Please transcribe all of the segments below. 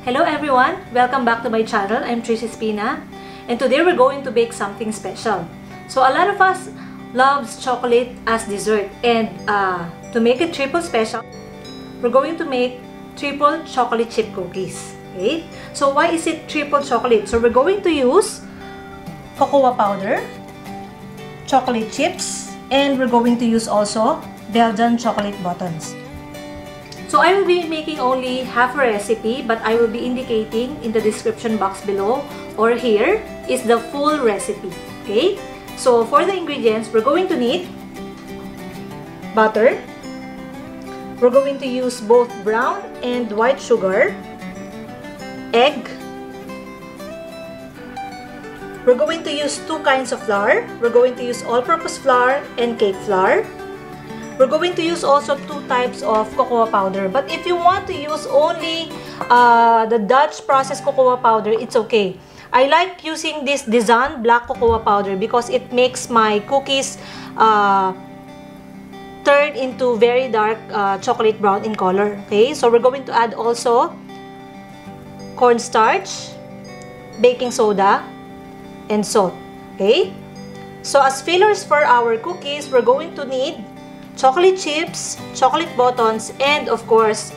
Hello everyone! Welcome back to my channel. I'm Trish Espina, and today we're going to bake something special. So a lot of us loves chocolate as dessert, and to make it triple special, we're going to make triple chocolate chip cookies. Okay? So why is it triple chocolate? So we're going to use cocoa powder, chocolate chips, and we're going to use also Belgian chocolate buttons. So I will be making only half a recipe, but I will be indicating in the description box below or here is the full recipe. Okay? So for the ingredients, we're going to need butter. We're going to use both brown and white sugar, egg. We're going to use two kinds of flour. We're going to use all-purpose flour and cake flour. We're going to use also two types of cocoa powder. But if you want to use only the Dutch processed cocoa powder, it's okay. I like using this Dizan black cocoa powder because it makes my cookies turn into very dark chocolate brown in color. Okay, so we're going to add also cornstarch, baking soda, and salt. Okay, so as fillers for our cookies, we're going to need chocolate chips, chocolate buttons, and of course,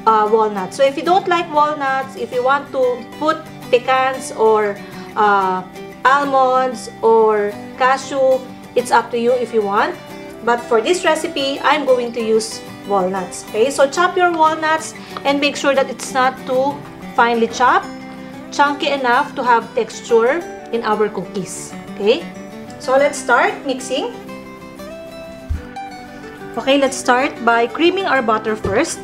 walnuts. So if you don't like walnuts, if you want to put pecans or almonds or cashew, it's up to you if you want. But for this recipe, I'm going to use walnuts. Okay, so chop your walnuts and make sure that it's not too finely chopped, chunky enough to have texture in our cookies. Okay, so let's start mixing. Okay, let's start by creaming our butter first.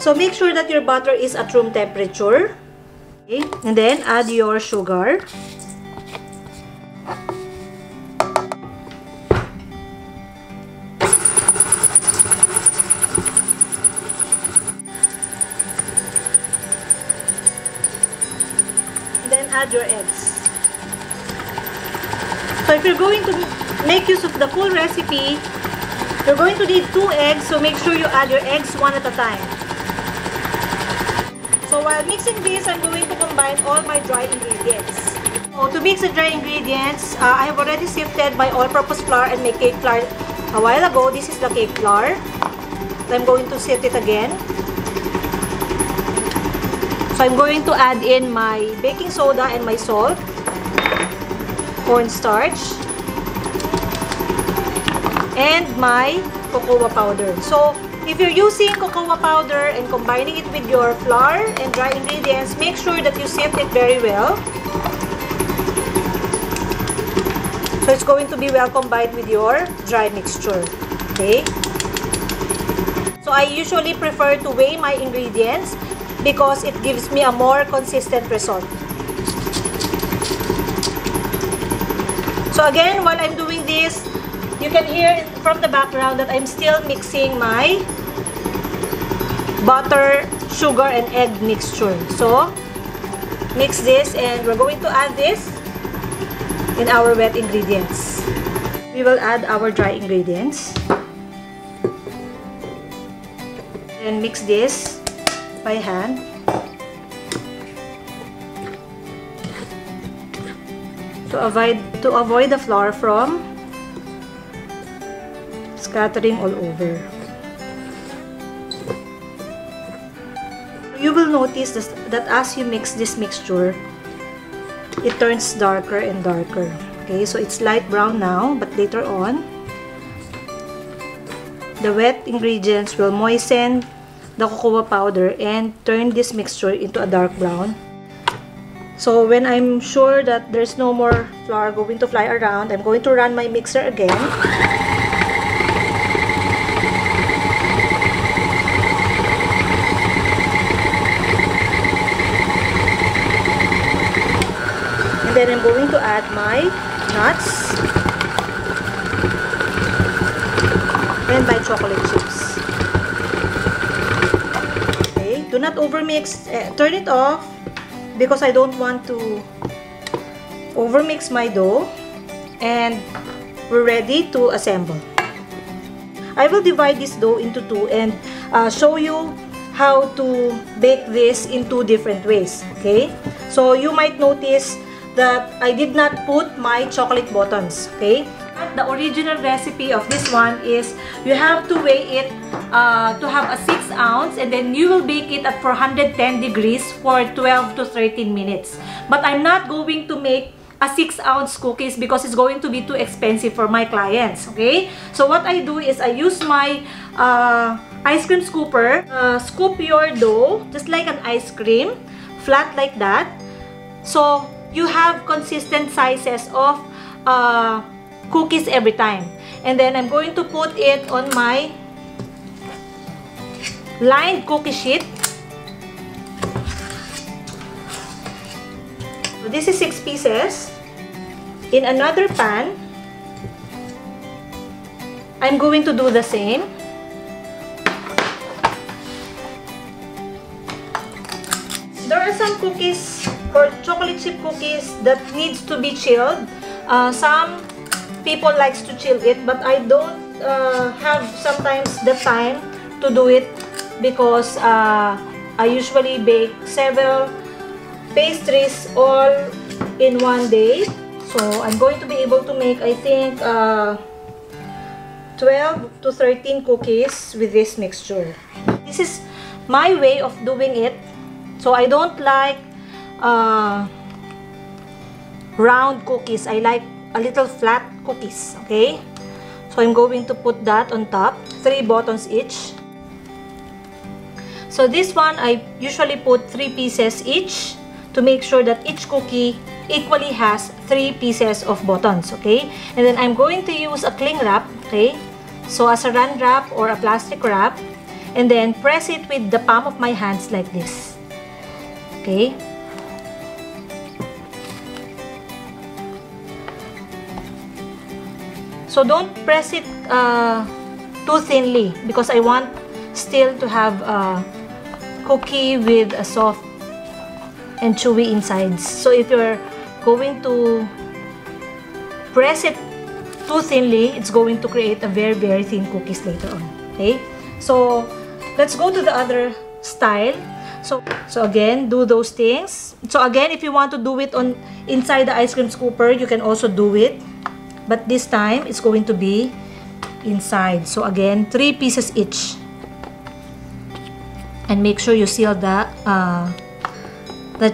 So make sure that your butter is at room temperature. Okay, and then add your sugar. Then add your eggs. So if you're going to make use of the full recipe, you're going to need 2 eggs, so make sure you add your eggs one at a time. So while mixing this, I'm going to combine all my dry ingredients. So to mix the dry ingredients, I have already sifted my all-purpose flour and my cake flour a while ago. This is the cake flour. So I'm going to sift it again. So I'm going to add in my baking soda and my salt, cornstarch, and my cocoa powder. So if you're using cocoa powder and combining it with your flour and dry ingredients, make sure that you sift it very well. So it's going to be well combined with your dry mixture. Okay? So I usually prefer to weigh my ingredients because it gives me a more consistent result. So again, while I'm doing this, you can hear from the background that I'm still mixing my butter, sugar, and egg mixture. So mix this, and we're going to add this in our wet ingredients. We will add our dry ingredients and mix this by hand. To avoid the flour from scattering all over. You will notice that as you mix this mixture, it turns darker and darker. Okay, so it's light brown now, but later on, the wet ingredients will moisten the cocoa powder and turn this mixture into a dark brown. So when I'm sure that there's no more flour going to fly around, I'm going to run my mixer again. And then I'm going to add my nuts and my chocolate chips. Do not overmix. Turn it off because I don't want to overmix my dough. And we're ready to assemble. I will divide this dough into two and show you how to bake this in two different ways. Okay, so you might notice that I did not put my chocolate buttons. Okay, the original recipe of this one is you have to weigh it to have a 6 ounce, and then you will bake it at 410 degrees for 12 to 13 minutes. But I'm not going to make a 6-ounce cookies because it's going to be too expensive for my clients. Okay, so what I do is I use my ice cream scooper. Scoop your dough just like an ice cream, flat like that, so you have consistent sizes of cookies every time. And then I'm going to put it on my lined cookie sheet. So this is 6 pieces. In another pan, I'm going to do the same. There are some cookies or chocolate chip cookies that needs to be chilled. Some people likes to chill it, but I don't have sometimes the time to do it because I usually bake several pastries all in one day. So I'm going to be able to make, I think, 12 to 13 cookies with this mixture. This is my way of doing it. So I don't like round cookies. I like a little flat cookies. Okay, so I'm going to put that on top, 3 buttons each. So this one I usually put 3 pieces each to make sure that each cookie equally has 3 pieces of buttons. Okay, and then I'm going to use a cling wrap. Okay, so a saran wrap or a plastic wrap, and then press it with the palm of my hands like this. Okay, so don't press it too thinly because I want still to have a cookie with a soft and chewy insides. So if you're going to press it too thinly, it's going to create a very, very thin cookies later on. Okay, so let's go to the other style. So again, do those things. So again, if you want to do it on inside the ice cream scooper, you can also do it, but this time it's going to be inside. So again, 3 pieces each, and make sure you seal the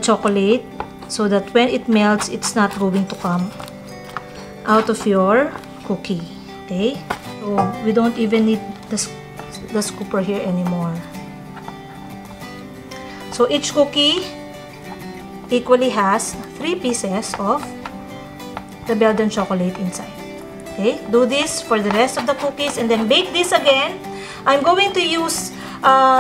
chocolate so that when it melts, it's not going to come out of your cookie. Okay, so we don't even need the scooper here anymore. So each cookie equally has 3 pieces of the Belgian chocolate inside. Okay, do this for the rest of the cookies and then bake this again. I'm going to use,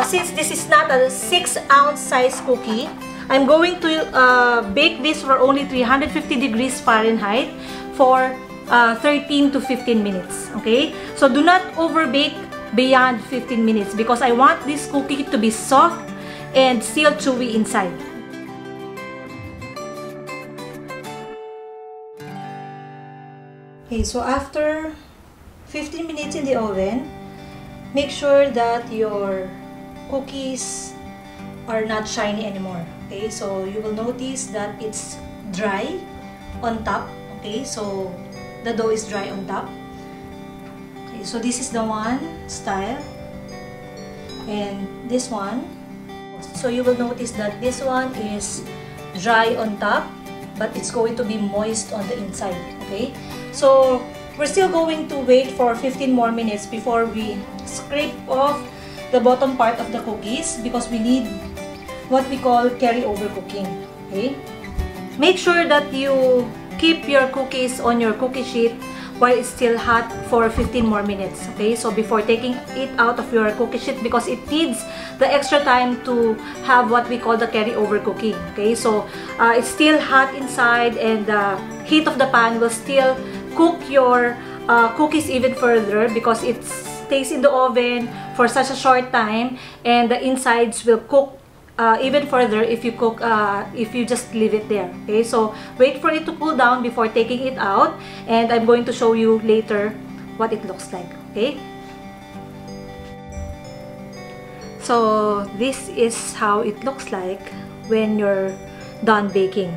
since this is not a 6-ounce size cookie, I'm going to bake this for only 350 degrees Fahrenheit for 13 to 15 minutes. Okay, so do not over bake beyond 15 minutes because I want this cookie to be soft and still chewy inside. Okay, so after 15 minutes in the oven, make sure that your cookies are not shiny anymore. Okay, so you will notice that it's dry on top. Okay, so the dough is dry on top. Okay, so this is the one style, and this one. So you will notice that this one is dry on top, but it's going to be moist on the inside. Okay, so we're still going to wait for 15 more minutes before we scrape off the bottom part of the cookies because we need what we call carryover cooking. Okay, make sure that you keep your cookies on your cookie sheet while it's still hot for 15 more minutes. Okay, so before taking it out of your cookie sheet because it needs the extra time to have what we call the carryover cooking. Okay, so it's still hot inside and the heat of the pan will still cook your cookies even further because it stays in the oven for such a short time and the insides will cook even further if you cook, if you just leave it there. Okay, so wait for it to cool down before taking it out, and I'm going to show you later what it looks like. Okay, so this is how it looks like when you're done baking.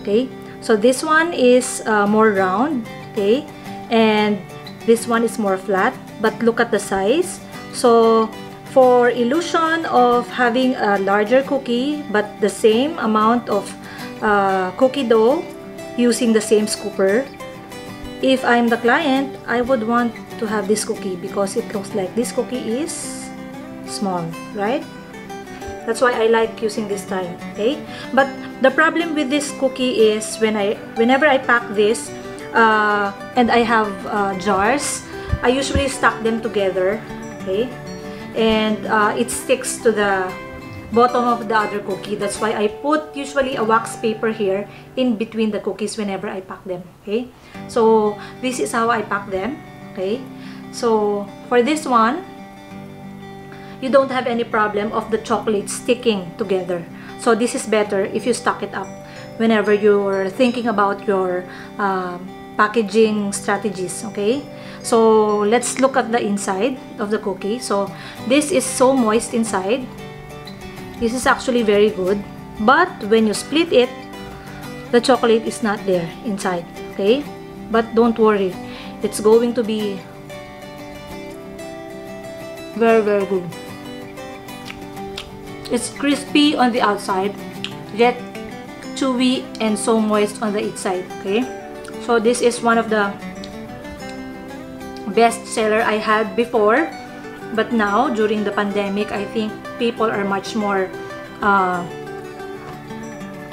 Okay, so this one is more round, okay, and this one is more flat, but look at the size. So for illusion of having a larger cookie but the same amount of cookie dough using the same scooper, if I'm the client, I would want to have this cookie because it looks like this cookie is small, right? That's why I like using this style. Okay, but the problem with this cookie is whenever I pack this and I have jars, I usually stack them together. Okay, and it sticks to the bottom of the other cookie. That's why I put usually a wax paper here in between the cookies whenever I pack them. Okay, so this is how I pack them. Okay, so for this one, you don't have any problem of the chocolate sticking together. So this is better if you stack it up whenever you're thinking about your packaging strategies. Okay, so let's look at the inside of the cookie. So this is so moist inside. This is actually very good, but when you split it, the chocolate is not there inside. Okay, but don't worry, it's going to be very, very good. It's crispy on the outside, yet chewy and so moist on the inside. Okay, so this is one of the best seller I had before, but now during the pandemic, I think people are much more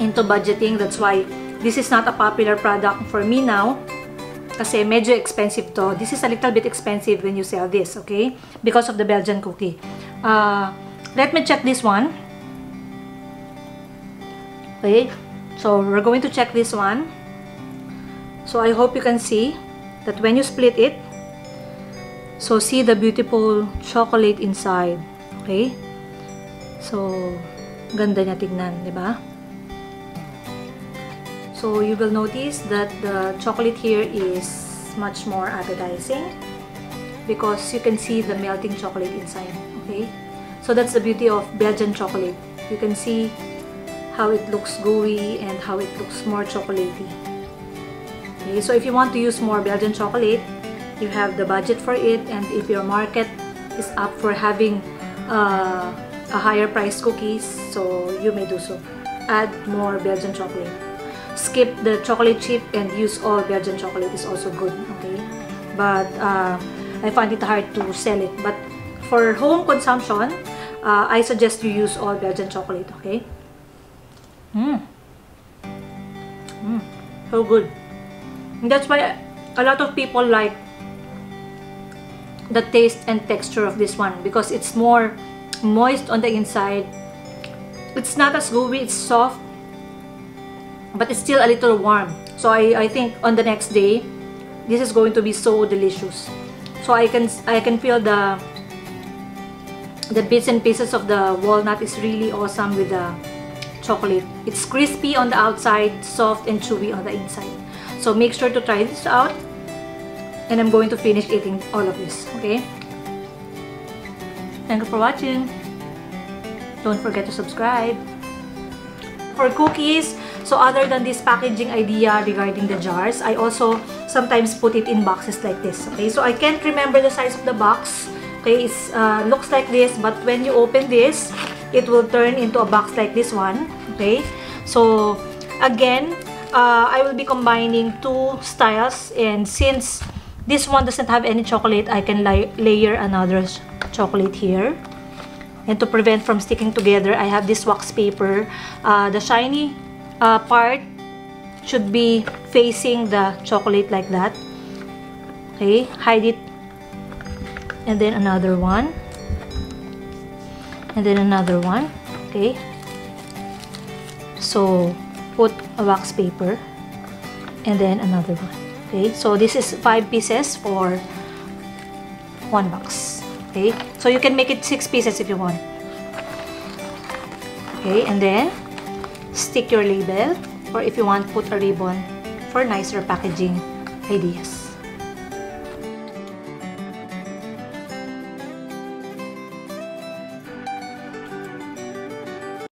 into budgeting. That's why this is not a popular product for me now, kasi medyo expensive to. This is a little bit expensive when you sell this, okay, because of the Belgian cookie. Let me check this one. Okay, so we're going to check this one. So I hope you can see that when you split it, so see the beautiful chocolate inside. Okay, so ganda niya tignan, di ba? So you will notice that the chocolate here is much more appetizing because you can see the melting chocolate inside. Okay, so that's the beauty of Belgian chocolate. You can see how it looks gooey and how it looks more chocolatey. Okay, so if you want to use more Belgian chocolate, you have the budget for it, and if your market is up for having a higher price cookies, so you may do so. Add more Belgian chocolate. Skip the chocolate chip and use all Belgian chocolate is also good. Okay, but I find it hard to sell it. But for home consumption, I suggest you use all Belgian chocolate. Okay. So good. And that's why a lot of people like the taste and texture of this one, because it's more moist on the inside. It's not as gooey, it's soft, but it's still a little warm. So I think on the next day, this is going to be so delicious. So I can feel the bits and pieces of the walnut is really awesome with the chocolate. It's crispy on the outside, soft and chewy on the inside. So make sure to try this out. And I'm going to finish eating all of this. Okay? Thank you for watching. Don't forget to subscribe. For cookies, so other than this packaging idea regarding the jars, I also sometimes put it in boxes like this. Okay, so I can't remember the size of the box. Okay, it looks like this, but when you open this, it will turn into a box like this one. Okay, so again, I will be combining two styles, and since this one doesn't have any chocolate, I can layer another chocolate here. And to prevent from sticking together, I have this wax paper. The shiny part should be facing the chocolate like that. Okay, hide it. And then another one. And then another one. Okay. So, put a wax paper. And then another one. Okay, so this is 5 pieces for 1 box. Okay, so you can make it 6 pieces if you want. Okay, and then stick your label, or if you want, put a ribbon for nicer packaging ideas.